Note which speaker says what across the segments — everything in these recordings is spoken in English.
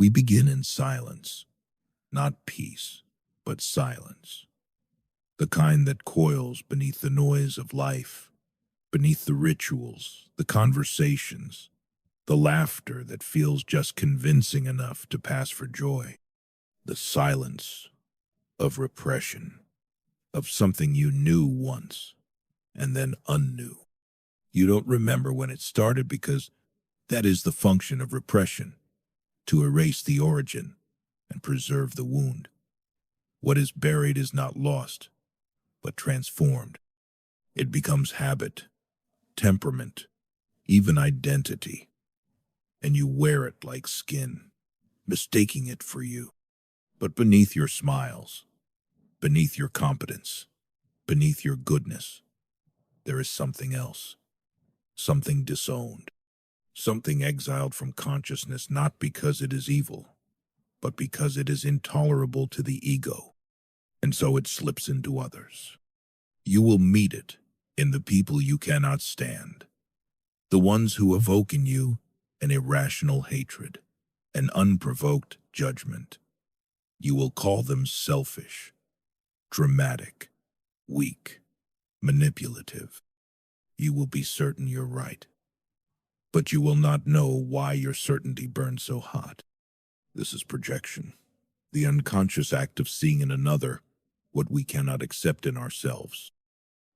Speaker 1: We begin in silence, not peace, but silence. The kind that coils beneath the noise of life, beneath the rituals, the conversations, the laughter that feels just convincing enough to pass for joy. The silence of repression, of something you knew once and then unknew. You don't remember when it started because that is the function of repression, to erase the origin and preserve the wound. What is buried is not lost, but transformed. It becomes habit, temperament, even identity, and you wear it like skin, mistaking it for you. But beneath your smiles, beneath your competence, beneath your goodness, there is something else, something disowned, something exiled from consciousness not because it is evil, but because it is intolerable to the ego, and so it slips into others. You will meet it in the people you cannot stand, the ones who evoke in you an irrational hatred, an unprovoked judgment. You will call them selfish, dramatic, weak, manipulative. You will be certain you're right, but you will not know why your certainty burns so hot. This is projection, the unconscious act of seeing in another what we cannot accept in ourselves.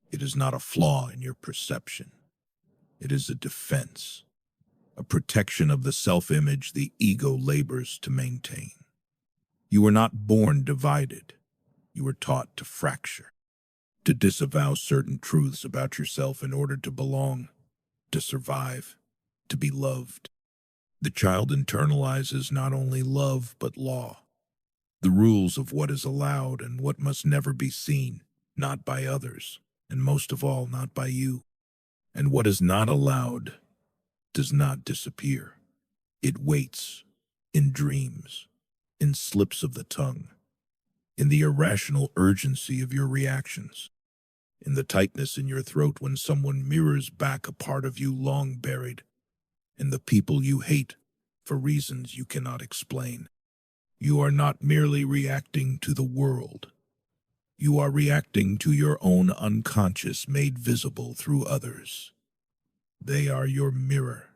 Speaker 1: It is not a flaw in your perception. It is a defense, a protection of the self-image the ego labors to maintain. You were not born divided. You were taught to fracture, to disavow certain truths about yourself in order to belong, to survive, to be loved. The child internalizes not only love but law, the rules of what is allowed and what must never be seen, not by others, and most of all, not by you. And what is not allowed does not disappear. It waits in dreams, in slips of the tongue, in the irrational urgency of your reactions, in the tightness in your throat when someone mirrors back a part of you long buried, in the people you hate for reasons you cannot explain. You are not merely reacting to the world. You are reacting to your own unconscious made visible through others. They are your mirror,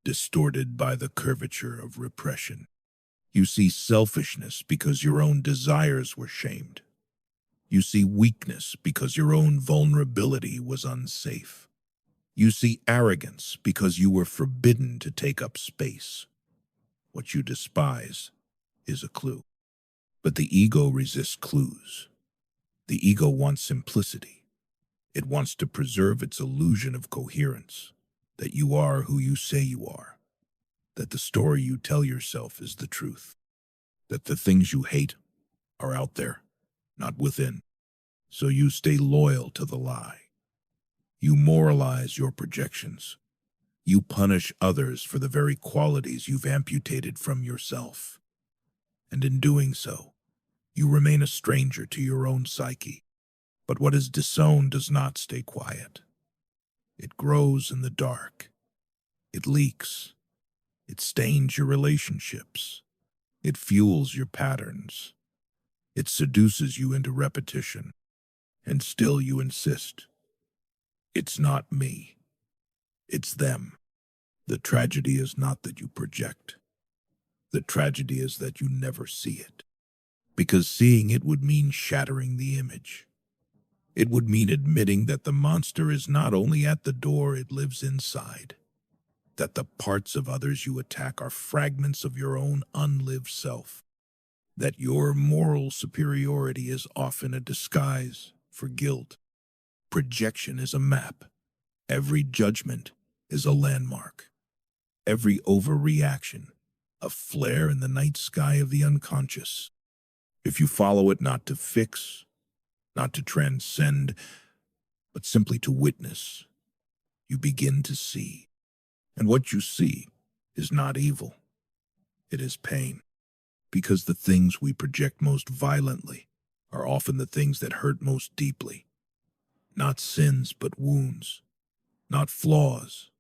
Speaker 1: distorted by the curvature of repression. You see selfishness because your own desires were shamed. You see weakness because your own vulnerability was unsafe. You see arrogance because you were forbidden to take up space. What you despise is a clue. But the ego resists clues. The ego wants simplicity. It wants to preserve its illusion of coherence, that you are who you say you are, that the story you tell yourself is the truth, that the things you hate are out there, not within. So you stay loyal to the lie. You moralize your projections. You punish others for the very qualities you've amputated from yourself. And in doing so, you remain a stranger to your own psyche. But what is disowned does not stay quiet. It grows in the dark. It leaks. It stains your relationships. It fuels your patterns. It seduces you into repetition. And still you insist. It's not me. It's them. The tragedy is not that you project. The tragedy is that you never see it. Because seeing it would mean shattering the image. It would mean admitting that the monster is not only at the door, it lives inside. That the parts of others you attack are fragments of your own unlived self. That your moral superiority is often a disguise for guilt. Projection is a map. Every judgment is a landmark. Every overreaction, a flare in the night sky of the unconscious. If you follow it not to fix, not to transcend, but simply to witness, you begin to see. And what you see is not evil. It is pain. Because the things we project most violently are often the things that hurt most deeply. Not sins, but wounds. Not flaws,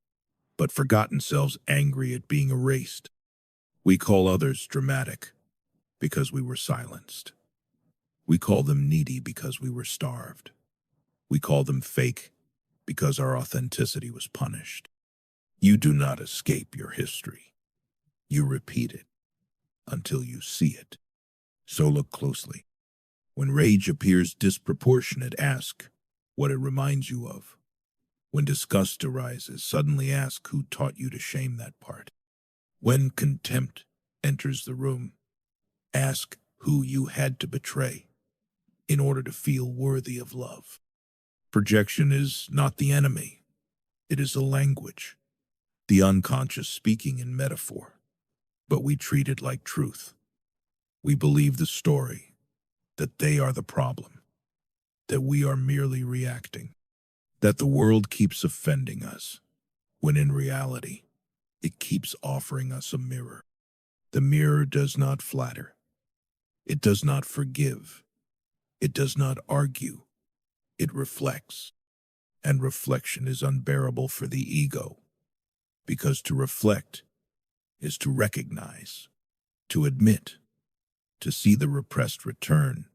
Speaker 1: but forgotten selves angry at being erased. We call others dramatic because we were silenced. We call them needy because we were starved. We call them fake because our authenticity was punished. You do not escape your history. You repeat it until you see it. So look closely. When rage appears disproportionate, ask what it reminds you of. When disgust arises, suddenly ask who taught you to shame that part. When contempt enters the room, ask who you had to betray in order to feel worthy of love. Projection is not the enemy. It is a language, the unconscious speaking in metaphor. But we treat it like truth. We believe the story, that they are the problem, that we are merely reacting, that the world keeps offending us, when in reality, it keeps offering us a mirror. The mirror does not flatter. It does not forgive. It does not argue. It reflects. And reflection is unbearable for the ego, because to reflect is to recognize, to admit, to see the repressed return,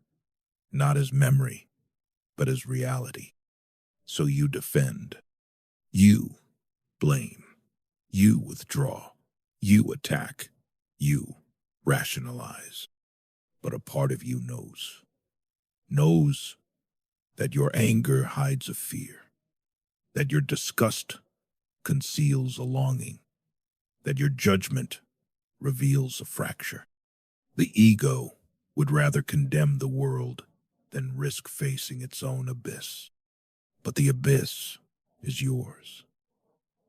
Speaker 1: not as memory, but as reality. So you defend, you blame, you withdraw, you attack, you rationalize. But a part of you knows that your anger hides a fear, that your disgust conceals a longing, that your judgment reveals a fracture. The ego would rather condemn the world than risk facing its own abyss. But the abyss is yours.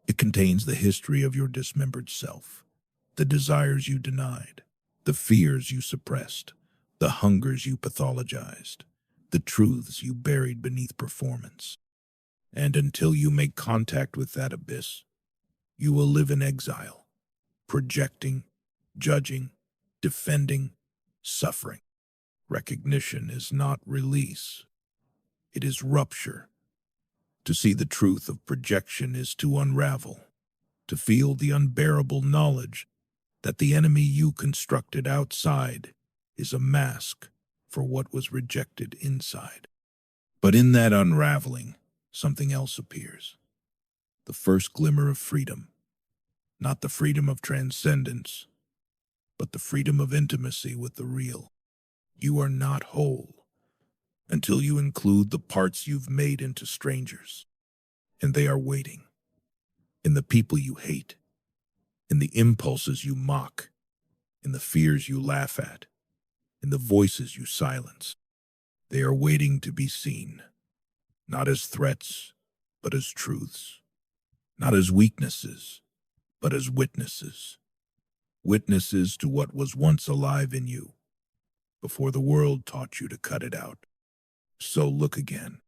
Speaker 1: It contains the history of your dismembered self, the desires you denied, the fears you suppressed, the hungers you pathologized, the truths you buried beneath performance. And until you make contact with that abyss, you will live in exile, projecting, judging, defending, suffering. Recognition is not release. It is rupture. To see the truth of projection is to unravel, to feel the unbearable knowledge that the enemy you constructed outside is a mask for what was rejected inside. But in that unraveling, something else appears. The first glimmer of freedom, not the freedom of transcendence, but the freedom of intimacy with the real. You are not whole until you include the parts you've made into strangers. And they are waiting. In the people you hate, in the impulses you mock, in the fears you laugh at, in the voices you silence. They are waiting to be seen, not as threats, but as truths, not as weaknesses, but as witnesses. Witnesses to what was once alive in you, before the world taught you to cut it out. So look again,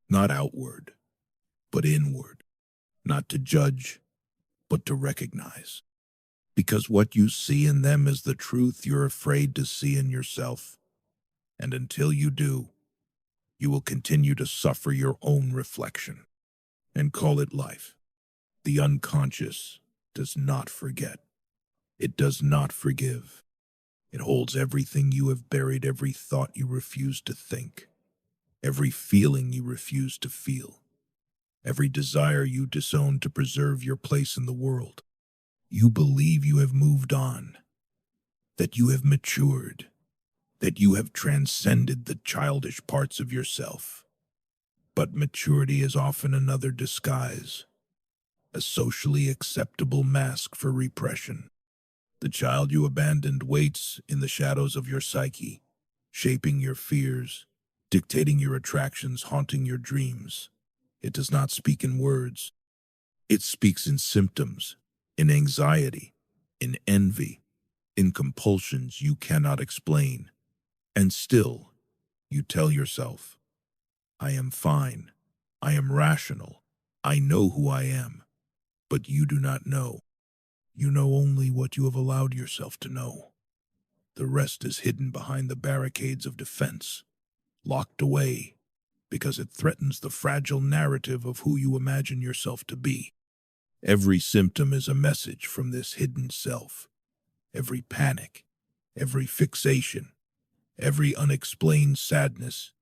Speaker 1: not outward, but inward, not to judge, but to recognize. Because what you see in them is the truth you're afraid to see in yourself. And until you do, you will continue to suffer your own reflection and call it life. The unconscious does not forget. It does not forgive. It holds everything you have buried, every thought you refuse to think, every feeling you refuse to feel, every desire you disown to preserve your place in the world. You believe you have moved on, that you have matured, that you have transcended the childish parts of yourself. But maturity is often another disguise, a socially acceptable mask for repression. The child you abandoned waits in the shadows of your psyche, shaping your fears, dictating your attractions, haunting your dreams. It does not speak in words. It speaks in symptoms, in anxiety, in envy, in compulsions you cannot explain. And still, you tell yourself, I am fine, I am rational, I know who I am. But you do not know. You know only what you have allowed yourself to know. The rest is hidden behind the barricades of defense, locked away, because it threatens the fragile narrative of who you imagine yourself to be. Every symptom is a message from this hidden self, every panic, every fixation, every unexplained sadness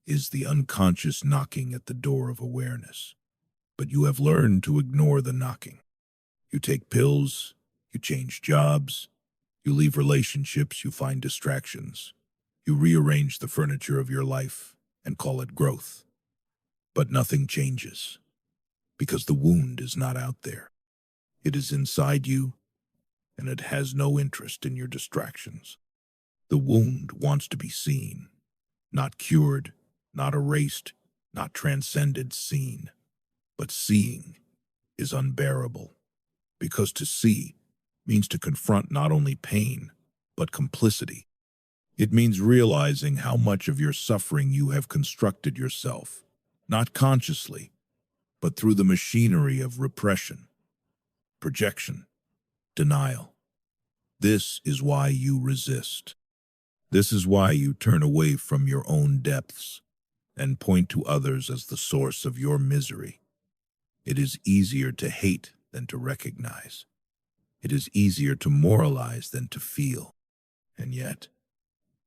Speaker 1: is the unconscious knocking at the door of awareness. But you have learned to ignore the knocking. You take pills, you change jobs, you leave relationships, you find distractions. You rearrange the furniture of your life and call it growth. But nothing changes, because the wound is not out there. It is inside you, and it has no interest in your distractions. The wound wants to be seen, not cured, not erased, not transcended, seen. But seeing is unbearable, because to see means to confront not only pain, but complicity. It means realizing how much of your suffering you have constructed yourself, not consciously, but through the machinery of repression, projection, denial. This is why you resist. This is why you turn away from your own depths and point to others as the source of your misery. It is easier to hate than to recognize. It is easier to moralize than to feel. And yet,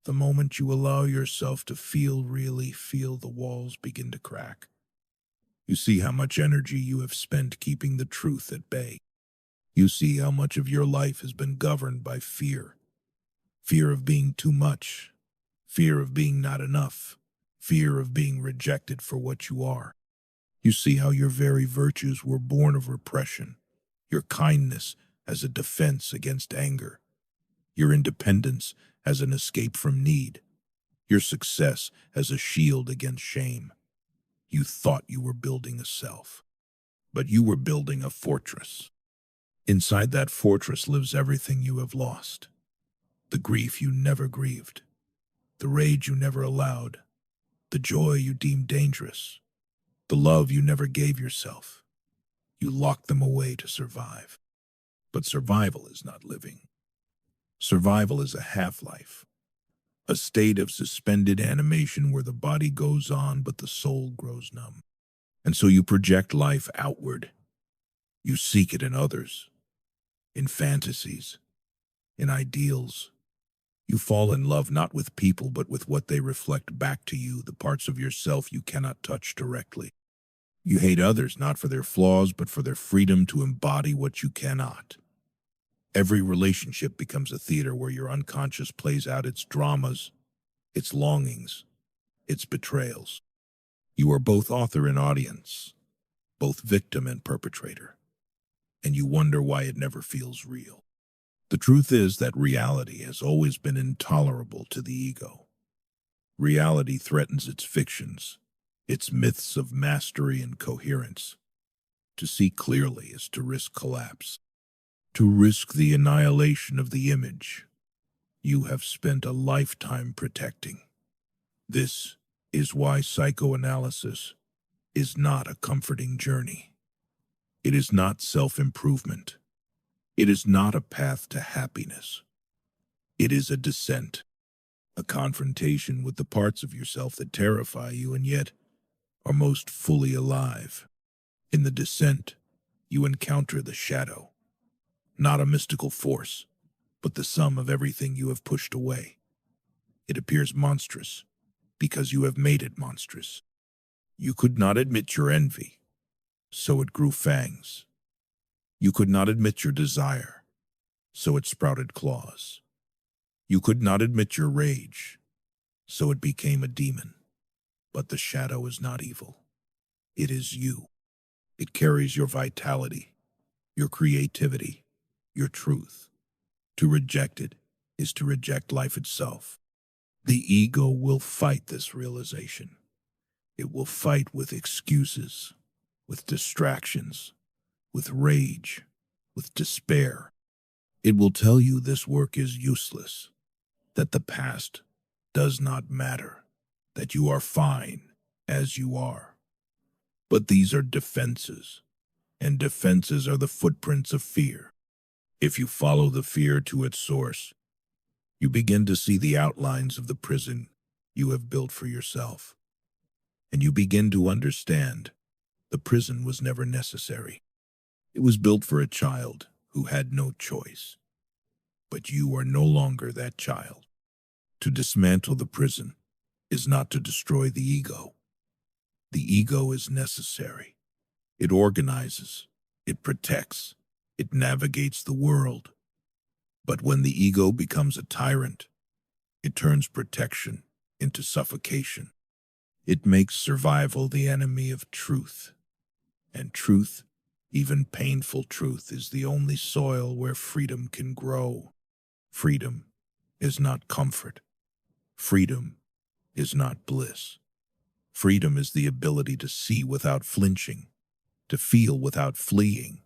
Speaker 1: the moment you allow yourself to really feel, the walls begin to crack. You see how much energy you have spent keeping the truth at bay. You see how much of your life has been governed by fear. Fear of being too much. Fear of being not enough. Fear of being rejected for what you are. You see how your very virtues were born of repression. Your kindness as a defense against anger. Your independence as an escape from need. Your success as a shield against shame. You thought you were building a self, but you were building a fortress. Inside that fortress lives everything you have lost. The grief you never grieved. The rage you never allowed. The joy you deemed dangerous. The love you never gave yourself. You locked them away to survive. But survival is not living. Survival is a half-life, a state of suspended animation where the body goes on but the soul grows numb. And so you project life outward. You seek it in others, in fantasies, in ideals. You fall in love not with people but with what they reflect back to you, the parts of yourself you cannot touch directly. You hate others not for their flaws but for their freedom to embody what you cannot. Every relationship becomes a theater where your unconscious plays out its dramas, its longings, its betrayals. You are both author and audience, both victim and perpetrator, and you wonder why it never feels real. The truth is that reality has always been intolerable to the ego. Reality threatens its fictions, its myths of mastery and coherence. To see clearly is to risk collapse, to risk the annihilation of the image you have spent a lifetime protecting. This is why psychoanalysis is not a comforting journey. It is not self-improvement. It is not a path to happiness. It is a descent, a confrontation with the parts of yourself that terrify you and yet are most fully alive. In the descent, you encounter the shadow, not a mystical force, but the sum of everything you have pushed away. It appears monstrous because you have made it monstrous. You could not admit your envy, so it grew fangs. You could not admit your desire, so it sprouted claws. You could not admit your rage, so it became a demon. But the shadow is not evil. It is you. It carries your vitality, your creativity, your truth. To reject it is to reject life itself. The ego will fight this realization. It will fight with excuses, with distractions, with rage, with despair. It will tell you this work is useless, that the past does not matter, that you are fine as you are. But these are defenses, and defenses are the footprints of fear. If you follow the fear to its source, you begin to see the outlines of the prison you have built for yourself. And you begin to understand the prison was never necessary. It was built for a child who had no choice. but you are no longer that child. To dismantle the prison is not to destroy the ego. The ego is necessary. It organizes, it protects, it navigates the world. But when the ego becomes a tyrant, it turns protection into suffocation. It makes survival the enemy of truth. And truth, even painful truth, is the only soil where freedom can grow. Freedom is not comfort. Freedom is not bliss. Freedom is the ability to see without flinching, to feel without fleeing,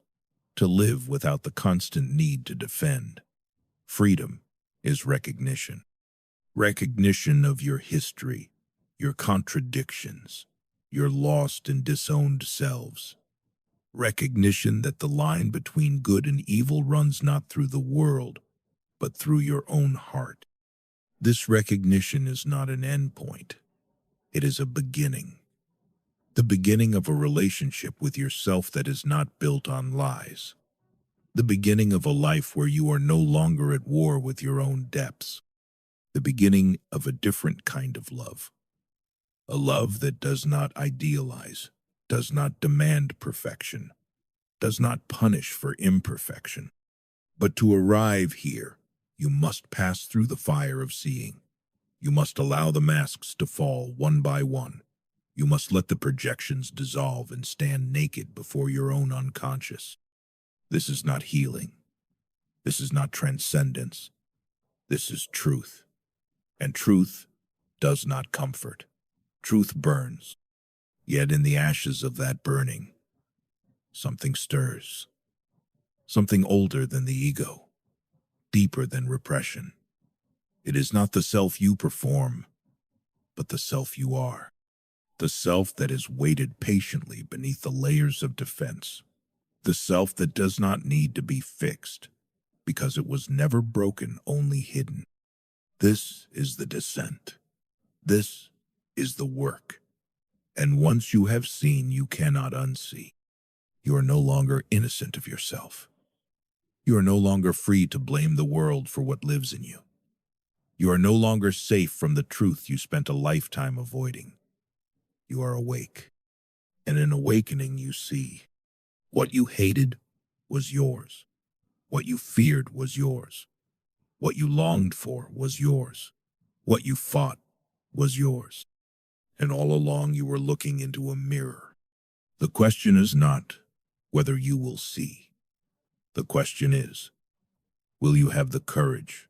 Speaker 1: to live without the constant need to defend. Freedom is recognition. Recognition of your history, your contradictions, your lost and disowned selves. Recognition that the line between good and evil runs not through the world, but through your own heart. This recognition is not an endpoint. It is a beginning. The beginning of a relationship with yourself that is not built on lies. The beginning of a life where you are no longer at war with your own depths. The beginning of a different kind of love. A love that does not idealize, does not demand perfection, does not punish for imperfection. But to arrive here, you must pass through the fire of seeing. You must allow the masks to fall one by one. You must let the projections dissolve and stand naked before your own unconscious. This is not healing. This is not transcendence. This is truth. And truth does not comfort. Truth burns. Yet in the ashes of that burning, something stirs. Something older than the ego, deeper than repression. It is not the self you perform, but the self you are. The self that has waited patiently beneath the layers of defense. The self that does not need to be fixed, because it was never broken, only hidden. This is the descent. This is the work. And once you have seen, you cannot unsee. You are no longer innocent of yourself. You are no longer free to blame the world for what lives in you. You are no longer safe from the truth you spent a lifetime avoiding. You are awake. And in awakening, you see what you hated was yours. What you feared was yours. What you longed for was yours. What you fought was yours. And all along you were looking into a mirror. The question is not whether you will see. The question is, will you have the courage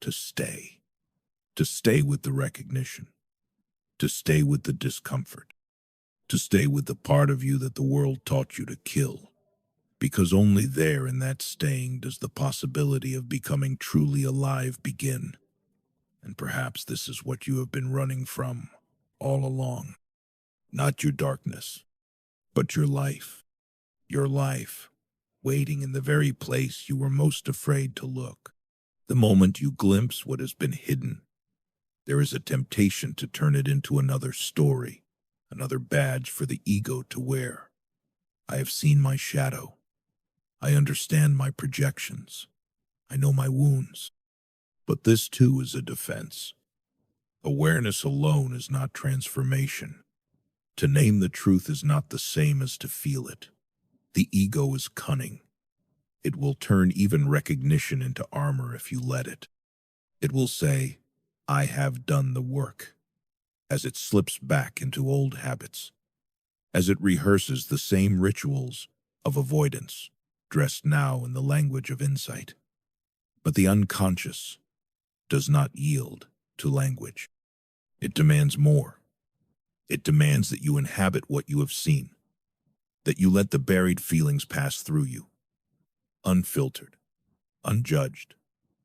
Speaker 1: to stay? To stay with the recognition. To stay with the discomfort. To stay with the part of you that the world taught you to kill. Because only there in that staying does the possibility of becoming truly alive begin. And perhaps this is what you have been running from all along. Not your darkness, but your life. Your life, waiting in the very place you were most afraid to look. The moment you glimpse what has been hidden, there is a temptation to turn it into another story, another badge for the ego to wear. I have seen my shadow. I understand my projections. I know my wounds. But this too is a defense. Awareness alone is not transformation. To name the truth is not the same as to feel it. The ego is cunning. It will turn even recognition into armor if you let it. It will say, I have done the work, as it slips back into old habits, as it rehearses the same rituals of avoidance, dressed now in the language of insight. But the unconscious does not yield to language. It demands more. It demands that you inhabit what you have seen, that you let the buried feelings pass through you, unfiltered, unjudged,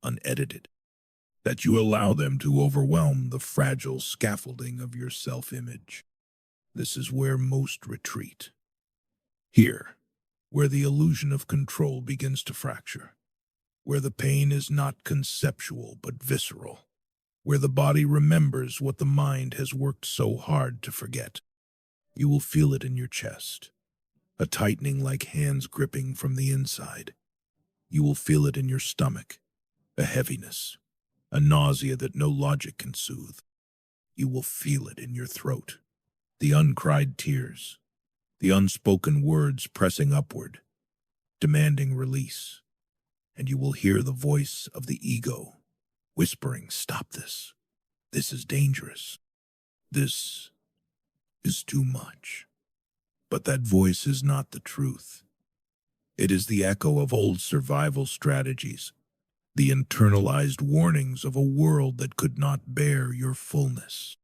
Speaker 1: unedited, that you allow them to overwhelm the fragile scaffolding of your self-image. This is where most retreat. Here, where the illusion of control begins to fracture, where the pain is not conceptual but visceral, where the body remembers what the mind has worked so hard to forget. You will feel it in your chest, a tightening like hands gripping from the inside. You will feel it in your stomach, a heaviness, a nausea that no logic can soothe. You will feel it in your throat, the uncried tears, the unspoken words pressing upward, demanding release, and you will hear the voice of the ego whispering, "Stop this. This is dangerous. This is too much." But that voice is not the truth. It is the echo of old survival strategies, the internalized warnings of a world that could not bear your fullness.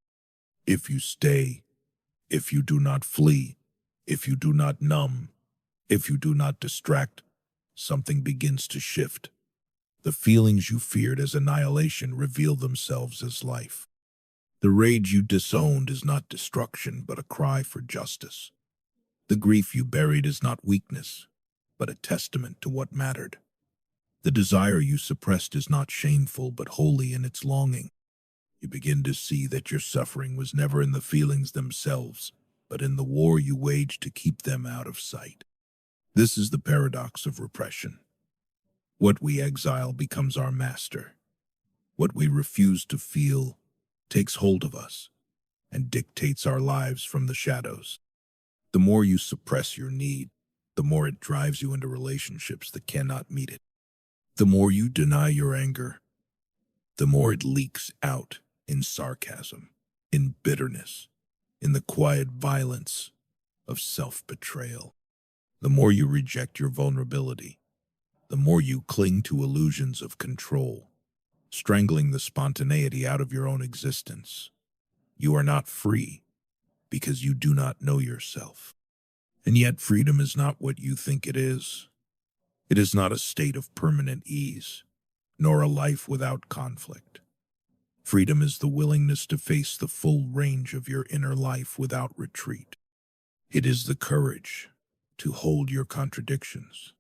Speaker 1: If you stay, if you do not flee, if you do not numb, if you do not distract, something begins to shift. The feelings you feared as annihilation reveal themselves as life. The rage you disowned is not destruction, but a cry for justice. The grief you buried is not weakness, but a testament to what mattered. The desire you suppressed is not shameful, but holy in its longing. You begin to see that your suffering was never in the feelings themselves, but in the war you waged to keep them out of sight. This is the paradox of repression. What we exile becomes our master. What we refuse to feel takes hold of us and dictates our lives from the shadows. The more you suppress your need, the more it drives you into relationships that cannot meet it. The more you deny your anger, the more it leaks out in sarcasm, in bitterness, in the quiet violence of self-betrayal. The more you reject your vulnerability, the more you cling to illusions of control, strangling the spontaneity out of your own existence. You are not free because you do not know yourself. And yet freedom is not what you think it is. It is not a state of permanent ease, nor a life without conflict. Freedom is the willingness to face the full range of your inner life without retreat. It is the courage to hold your contradictions,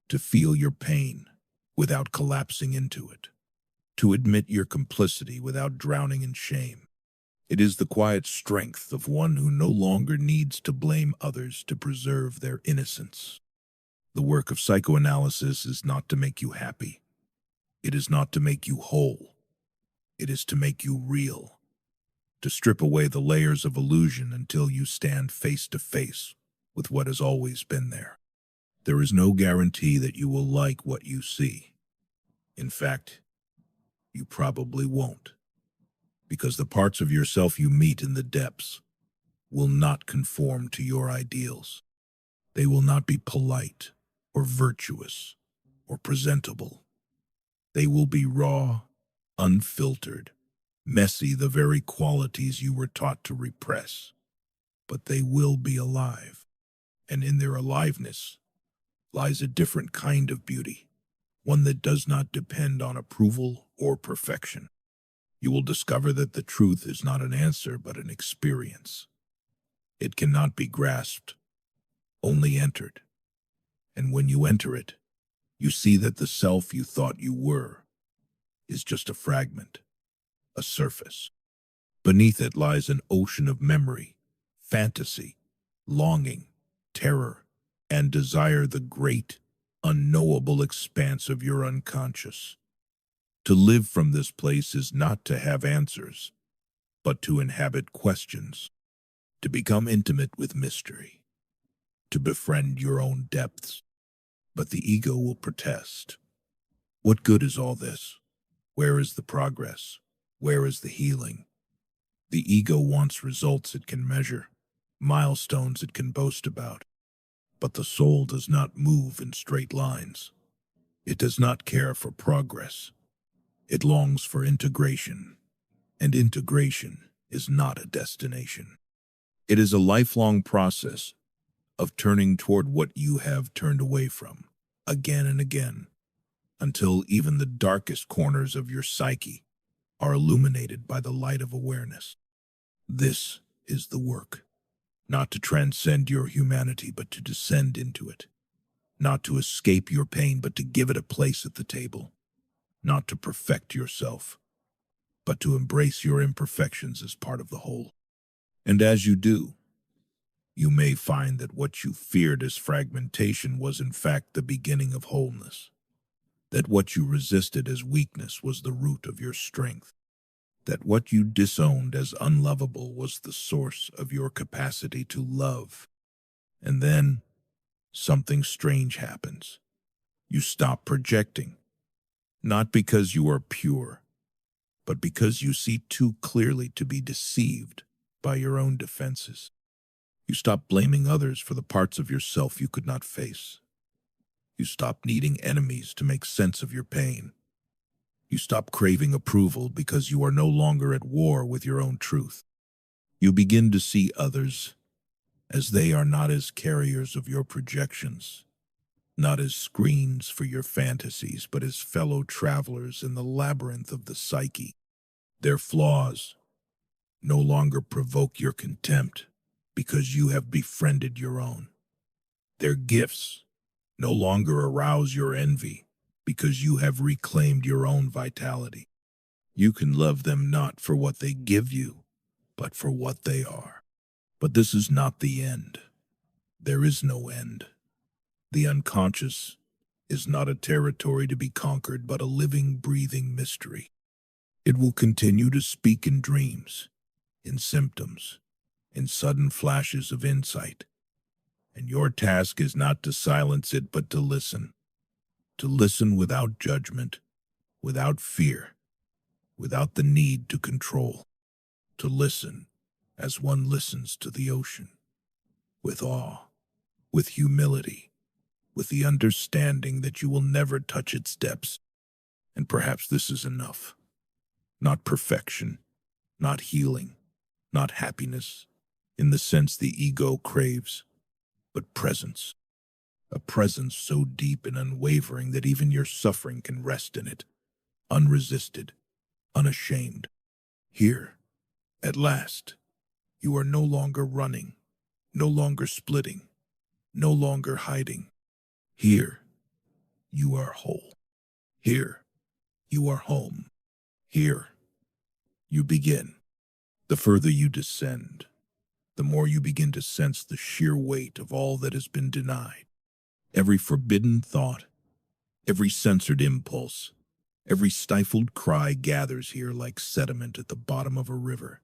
Speaker 1: to feel your pain without collapsing into it, to admit your complicity without drowning in shame. It is the quiet strength of one who no longer needs to blame others to preserve their innocence. The work of psychoanalysis is not to make you happy. It is not to make you whole. It is to make you real, to strip away the layers of illusion until you stand face to face with what has always been there. There is no guarantee that you will like what you see. In fact, you probably won't, because the parts of yourself you meet in the depths will not conform to your ideals. They will not be polite or virtuous or presentable. They will be raw, unfiltered, messy, the very qualities you were taught to repress. But they will be alive, and in their aliveness lies a different kind of beauty, one that does not depend on approval or perfection. You will discover that the truth is not an answer but an experience. It cannot be grasped, only entered. And when you enter it, you see that the self you thought you were is just a fragment, a surface. Beneath it lies an ocean of memory, fantasy, longing, terror, and desire, the great, unknowable expanse of your unconscious. To live from this place is not to have answers, but to inhabit questions, to become intimate with mystery, to befriend your own depths. But the ego will protest. What good is all this? Where is the progress? Where is the healing? The ego wants results it can measure, milestones it can boast about. But the soul does not move in straight lines. It does not care for progress. It longs for integration, and integration is not a destination. It is a lifelong process of turning toward what you have turned away from, again and again, until even the darkest corners of your psyche are illuminated by the light of awareness. This is the work, not to transcend your humanity, but to descend into it, not to escape your pain, but to give it a place at the table, not to perfect yourself, but to embrace your imperfections as part of the whole. And as you do, you may find that what you feared as fragmentation was in fact the beginning of wholeness. that what you resisted as weakness was the root of your strength, that what you disowned as unlovable was the source of your capacity to love. And then something strange happens. You stop projecting, not because you are pure, but because you see too clearly to be deceived by your own defenses. You stop blaming others for the parts of yourself you could not face. You stop needing enemies to make sense of your pain. You stop craving approval because you are no longer at war with your own truth. You begin to see others as they are, not as carriers of your projections, not as screens for your fantasies, but as fellow travelers in the labyrinth of the psyche. Their flaws no longer provoke your contempt because you have befriended your own. Their gifts no longer arouse your envy because you have reclaimed your own vitality. You can love them not for what they give you, but for what they are. But this is not the end. There is no end. The unconscious is not a territory to be conquered, but a living, breathing mystery. It will continue to speak in dreams, in symptoms, in sudden flashes of insight. And your task is not to silence it, but to listen without judgment, without fear, without the need to control, to listen as one listens to the ocean, with awe, with humility, with the understanding that you will never touch its depths. And perhaps this is enough. Not perfection, not healing, not happiness, in the sense the ego craves, but presence. A presence so deep and unwavering that even your suffering can rest in it, unresisted, unashamed. Here, at last, you are no longer running, no longer splitting, no longer hiding. Here, you are whole. Here, you are home. Here, you begin. The further you descend, the more you begin to sense the sheer weight of all that has been denied. Every forbidden thought, every censored impulse, every stifled cry gathers here like sediment at the bottom of a river.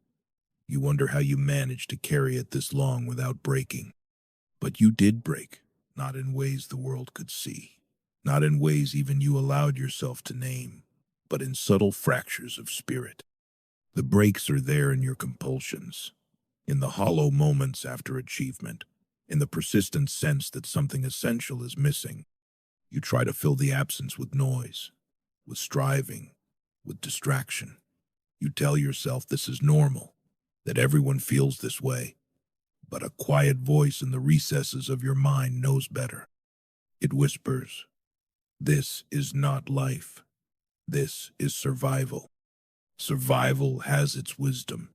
Speaker 1: You wonder how you managed to carry it this long without breaking. But you did break, not in ways the world could see, not in ways even you allowed yourself to name, but in subtle fractures of spirit. The breaks are there in your compulsions, in the hollow moments after achievement, in the persistent sense that something essential is missing. You try to fill the absence with noise, with striving, with distraction. You tell yourself this is normal, that everyone feels this way, but a quiet voice in the recesses of your mind knows better. It whispers, "This is not life. This is survival." Survival has its wisdom.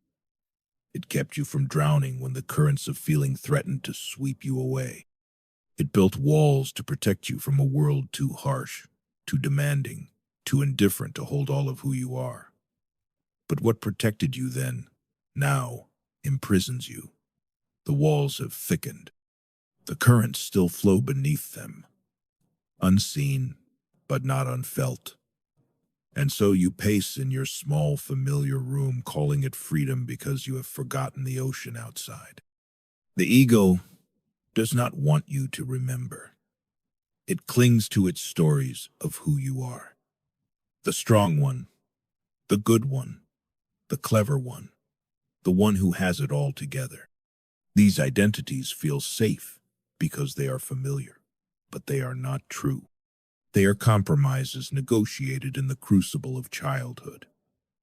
Speaker 1: It kept you from drowning when the currents of feeling threatened to sweep you away. It built walls to protect you from a world too harsh, too demanding, too indifferent to hold all of who you are. But what protected you then, now, imprisons you. The walls have thickened. The currents still flow beneath them, unseen, but not unfelt. And so you pace in your small, familiar room, calling it freedom because you have forgotten the ocean outside. The ego does not want you to remember. It clings to its stories of who you are. The strong one, the good one, the clever one, the one who has it all together. These identities feel safe because they are familiar, but they are not true. They are compromises negotiated in the crucible of childhood,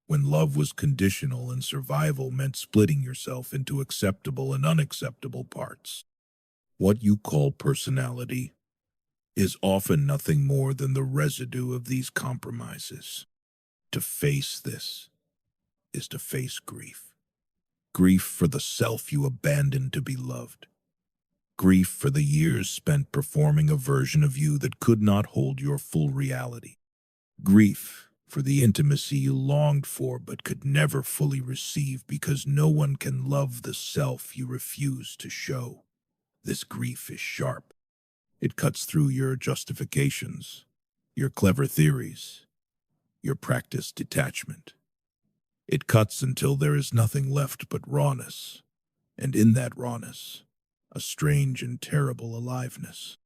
Speaker 1: when love was conditional and survival meant splitting yourself into acceptable and unacceptable parts. What you call personality is often nothing more than the residue of these compromises. To face this is to face grief. Grief for the self you abandoned to be loved. Grief for the years spent performing a version of you that could not hold your full reality. Grief for the intimacy you longed for but could never fully receive because no one can love the self you refuse to show. This grief is sharp. It cuts through your justifications, your clever theories, your practiced detachment. It cuts until there is nothing left but rawness, and in that rawness, a strange and terrible aliveness.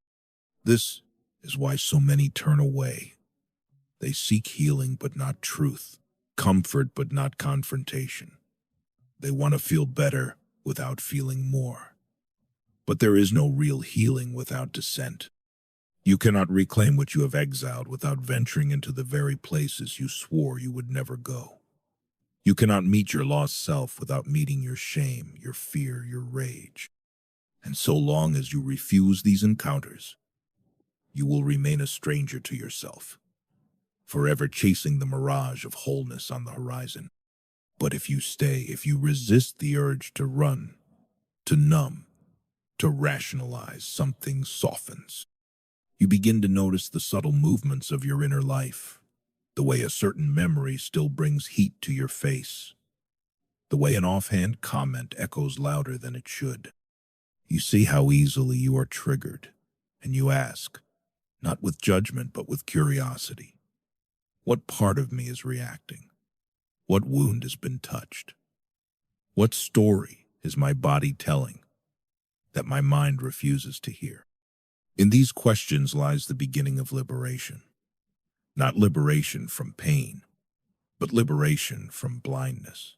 Speaker 1: This is why so many turn away. They seek healing but not truth, comfort but not confrontation. They want to feel better without feeling more. But there is no real healing without dissent. You cannot reclaim what you have exiled without venturing into the very places you swore you would never go. You cannot meet your lost self without meeting your shame, your fear, your rage. And so long as you refuse these encounters, you will remain a stranger to yourself, forever chasing the mirage of wholeness on the horizon. But if you stay, if you resist the urge to run, to numb, to rationalize, something softens. You begin to notice the subtle movements of your inner life, the way a certain memory still brings heat to your face, the way an offhand comment echoes louder than it should. You see how easily you are triggered, and you ask, not with judgment but with curiosity, what part of me is reacting? What wound has been touched? What story is my body telling that my mind refuses to hear? In these questions lies the beginning of liberation. Not liberation from pain, but liberation from blindness.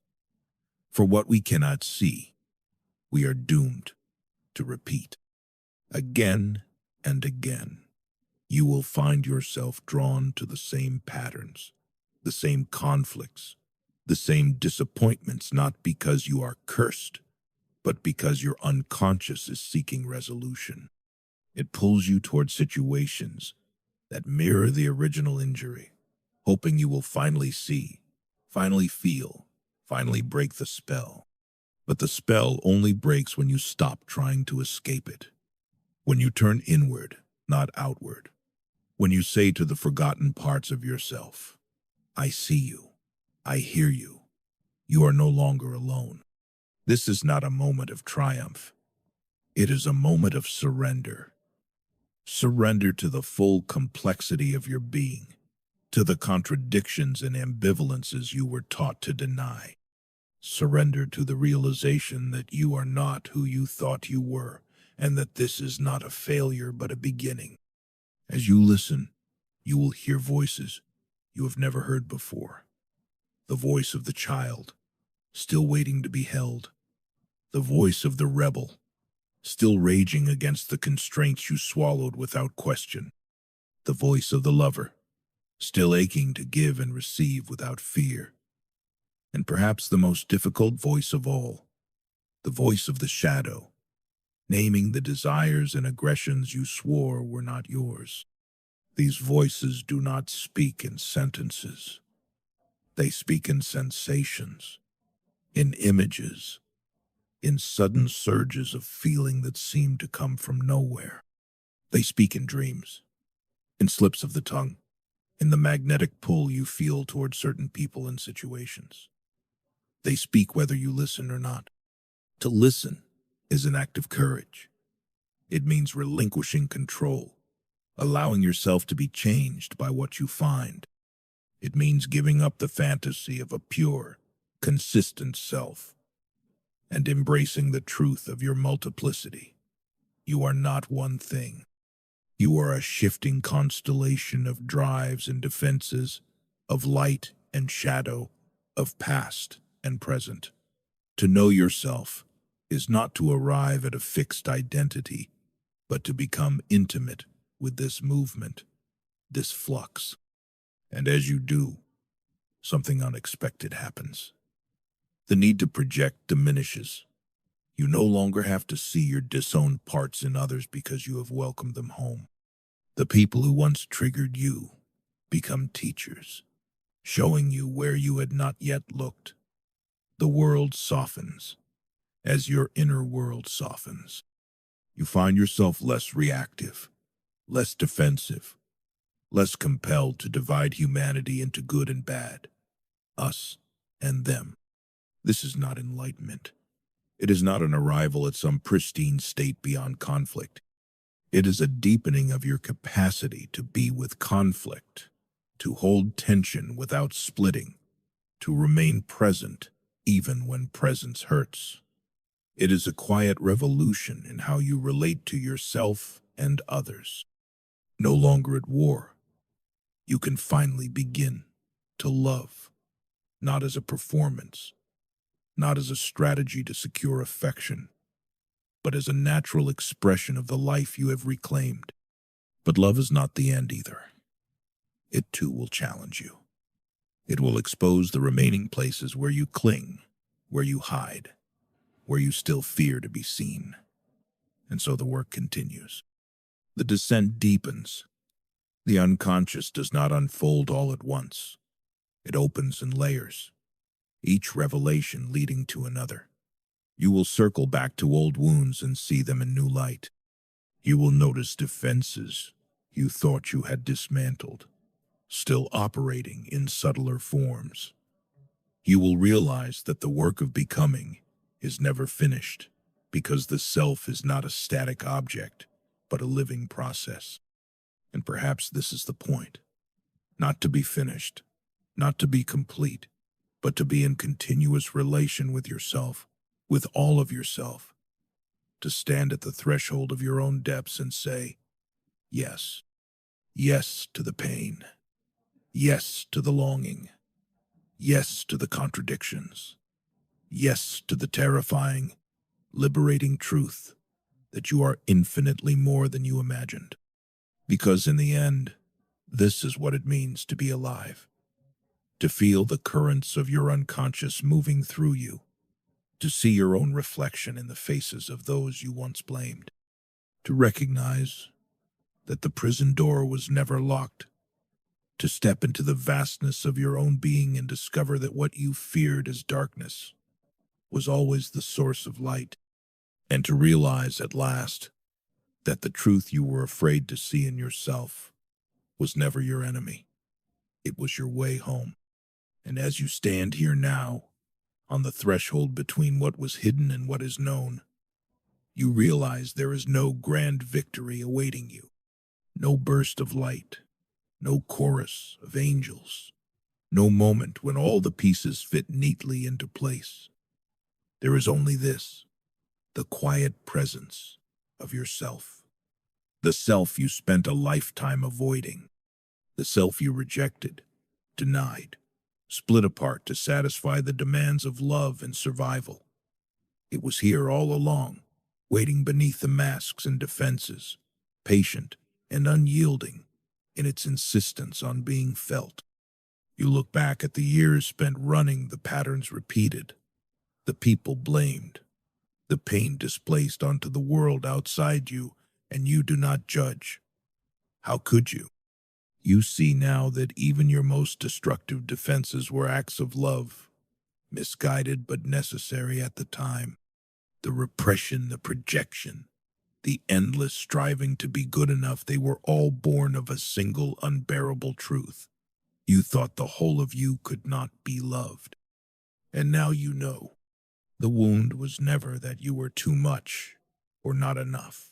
Speaker 1: For what we cannot see, we are doomed to repeat. Again and again, you will find yourself drawn to the same patterns, the same conflicts, the same disappointments, not because you are cursed, but because your unconscious is seeking resolution. It pulls you toward situations that mirror the original injury, hoping you will finally see, finally feel, finally break the spell. But the spell only breaks when you stop trying to escape it, when you turn inward, not outward, when you say to the forgotten parts of yourself, I see you, I hear you, you are no longer alone. This is not a moment of triumph. It is a moment of surrender. Surrender to the full complexity of your being, to the contradictions and ambivalences you were taught to deny. Surrender to the realization that you are not who you thought you were, and that this is not a failure but a beginning. As you listen, you will hear voices you have never heard before. The voice of the child, still waiting to be held. The voice of the rebel, still raging against the constraints you swallowed without question. The voice of the lover, still aching to give and receive without fear. And perhaps the most difficult voice of all, the voice of the shadow, naming the desires and aggressions you swore were not yours. These voices do not speak in sentences. They speak in sensations, in images, in sudden surges of feeling that seem to come from nowhere. They speak in dreams, in slips of the tongue, in the magnetic pull you feel toward certain people and situations. They speak whether you listen or not. To listen is an act of courage. It means relinquishing control, allowing yourself to be changed by what you find. It means giving up the fantasy of a pure, consistent self and embracing the truth of your multiplicity. You are not one thing. You are a shifting constellation of drives and defenses, of light and shadow, of past and present. To know yourself is not to arrive at a fixed identity, but to become intimate with this movement, this flux. And as you do, something unexpected happens. The need to project diminishes. You no longer have to see your disowned parts in others because you have welcomed them home. The people who once triggered you become teachers, showing you where you had not yet looked. The world softens as your inner world softens. You find yourself less reactive, less defensive, less compelled to divide humanity into good and bad, us and them. This is not enlightenment. It is not an arrival at some pristine state beyond conflict. It is a deepening of your capacity to be with conflict, to hold tension without splitting, to remain present even when presence hurts. It is a quiet revolution in how you relate to yourself and others. No longer at war, you can finally begin to love, not as a performance, not as a strategy to secure affection, but as a natural expression of the life you have reclaimed. But love is not the end either. It too will challenge you. It will expose the remaining places where you cling, where you hide, where you still fear to be seen. And so the work continues. The descent deepens. The unconscious does not unfold all at once. It opens in layers, each revelation leading to another. You will circle back to old wounds and see them in new light. You will notice defenses you thought you had dismantled, still operating in subtler forms. You will realize that the work of becoming is never finished, because the self is not a static object, but a living process. And perhaps this is the point. Not to be finished, not to be complete, but to be in continuous relation with yourself, with all of yourself. To stand at the threshold of your own depths and say, yes, yes to the pain, yes to the longing, yes to the contradictions, yes to the terrifying, liberating truth that you are infinitely more than you imagined. Because in the end, this is what it means to be alive. To feel the currents of your unconscious moving through you. To see your own reflection in the faces of those you once blamed. To recognize that the prison door was never locked. To step into the vastness of your own being and discover that what you feared as darkness was always the source of light. And to realize at last that the truth you were afraid to see in yourself was never your enemy. It was your way home. And as you stand here now, on the threshold between what was hidden and what is known, you realize there is no grand victory awaiting you, no burst of light, no chorus of angels, no moment when all the pieces fit neatly into place. There is only this, the quiet presence of yourself, the self you spent a lifetime avoiding, the self you rejected, denied, split apart to satisfy the demands of love and survival. It was here all along, waiting beneath the masks and defenses, patient and unyielding in its insistence on being felt. You look back at the years spent running, the patterns repeated, the people blamed, the pain displaced onto the world outside you, and you do not judge. How could you? You see now that even your most destructive defenses were acts of love, misguided but necessary at the time. The repression, the projection, the endless striving to be good enough, they were all born of a single unbearable truth. You thought the whole of you could not be loved. And now you know. The wound was never that you were too much or not enough.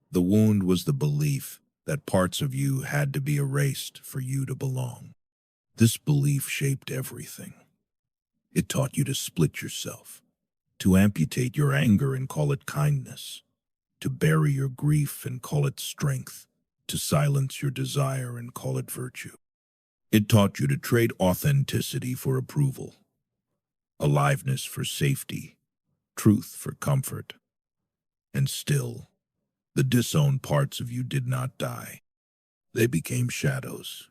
Speaker 1: The wound was the belief that parts of you had to be erased for you to belong. This belief shaped everything. It taught you to split yourself, to amputate your anger and call it kindness, to bury your grief and call it strength, to silence your desire and call it virtue. It taught you to trade authenticity for approval, aliveness for safety, truth for comfort. And still, the disowned parts of you did not die. They became shadows,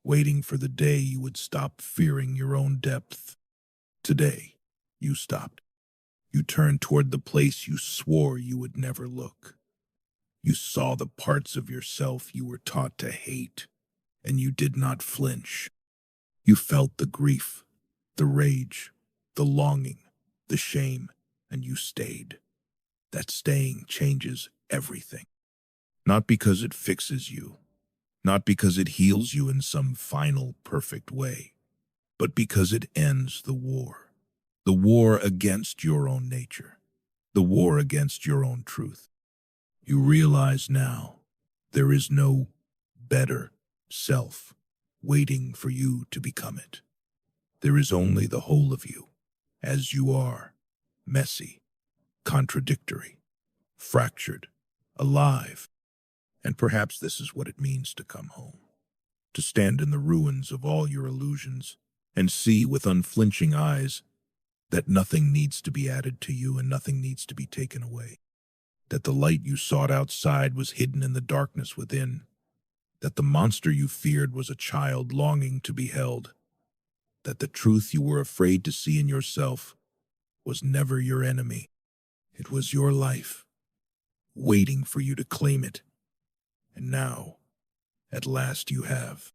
Speaker 1: waiting for the day you would stop fearing your own depth. Today, you stopped. You turned toward the place you swore you would never look. You saw the parts of yourself you were taught to hate, and you did not flinch. You felt the grief, the rage, the longing, the shame, and you stayed. That staying changes everything. Not because it fixes you, not because it heals you in some final, perfect way, but because it ends the war against your own nature, the war against your own truth. You realize now there is no better self waiting for you to become it. There is only the whole of you, as you are, messy, contradictory, fractured, alive. And perhaps this is what it means to come home, to stand in the ruins of all your illusions and see with unflinching eyes that nothing needs to be added to you and nothing needs to be taken away, that the light you sought outside was hidden in the darkness within, that the monster you feared was a child longing to be held, that the truth you were afraid to see in yourself was never your enemy. It was your life, waiting for you to claim it. And now, at last you have.